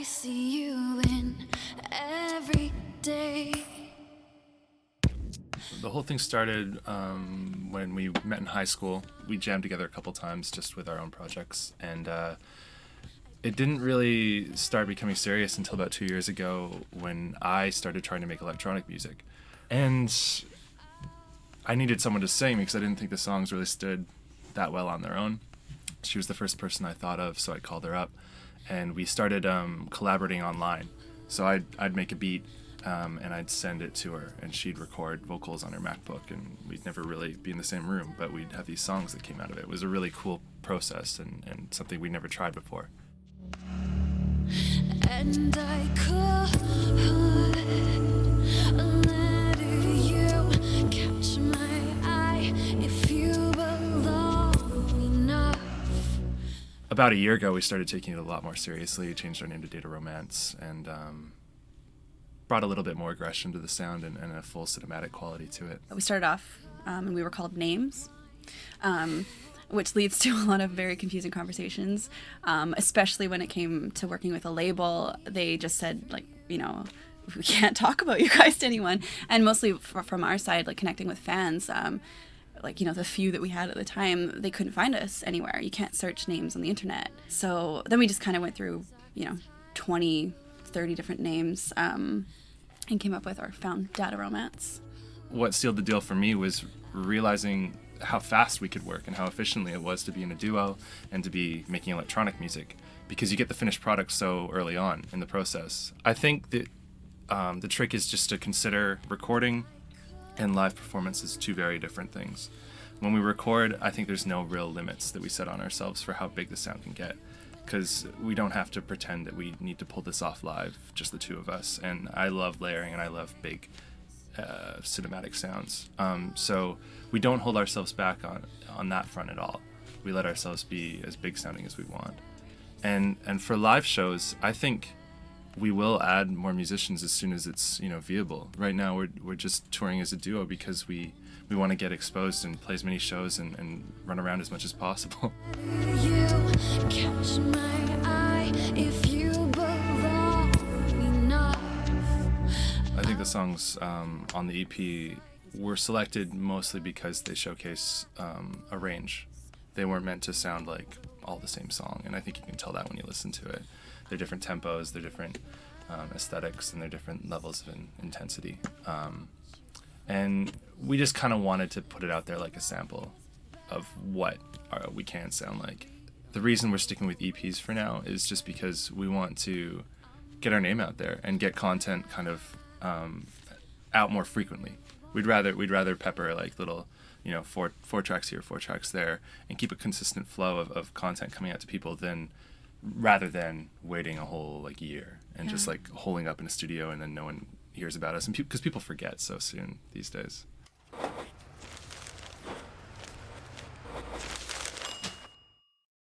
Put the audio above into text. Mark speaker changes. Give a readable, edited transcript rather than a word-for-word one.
Speaker 1: see you in every day.
Speaker 2: The whole thing started when we met in high school. We jammed together a couple times just with our own projects, and it didn't really start becoming serious until about 2 years ago when I started trying to make electronic music. And I needed someone to sing because I didn't think the songs really stood that well on their own. She was the first person I thought of, so I called her up, and we started collaborating online. So I'd make a beat, and I'd send it to her, and she'd record vocals on her MacBook, and we'd never really be in the same room, but we'd have these songs that came out of it. It was a really cool process and something we'd never tried before.
Speaker 1: And I could let you catch my eye if you belong enough.
Speaker 2: About a year ago, we started taking it a lot more seriously, changed our name to Data Romance, and brought a little bit more aggression to the sound and a full cinematic quality to it.
Speaker 3: We started off and we were called Names, which leads to a lot of very confusing conversations, especially when it came to working with a label. They just said, like, you know, we can't talk about you guys to anyone. And mostly from our side, like connecting with fans, like, you know, the few that we had at the time, they couldn't find us anywhere. You can't search names on the internet. So then we just kind of went through, you know, 20, 30 different names and came up with or found Data Romance.
Speaker 2: What sealed the deal for me was realizing how fast we could work and how efficiently it was to be in a duo and to be making electronic music, because you get the finished product so early on in the process. I think that the trick is just to consider recording and live performance as two very different things. When we record, I think there's no real limits that we set on ourselves for how big the sound can get, because we don't have to pretend that we need to pull this off live, just the two of us. And I love layering and I love big cinematic sounds. So we don't hold ourselves back on that front at all. We let ourselves be as big sounding as we want. And for live shows, I think we will add more musicians as soon as it's, you know, viable. Right now we're just touring as a duo because we want to get exposed and play as many shows and run around as much as possible.
Speaker 1: You catch my eye if you belong enough.
Speaker 2: I think the songs on the EP were selected mostly because they showcase a range. They weren't meant to sound like all the same song, and I think you can tell that when you listen to it. They're different tempos, they're different aesthetics, and they're different levels of intensity. And we just kind of wanted to put it out there like a sample of what we can sound like. The reason we're sticking with EPs for now is just because we want to get our name out there and get content kind of out more frequently. We'd rather pepper like little, you know, four tracks here, 4 tracks there, and keep a consistent flow of content coming out to people rather than waiting a whole like year and just like holding up in a studio and then no one hears about us, and because people forget so soon these days.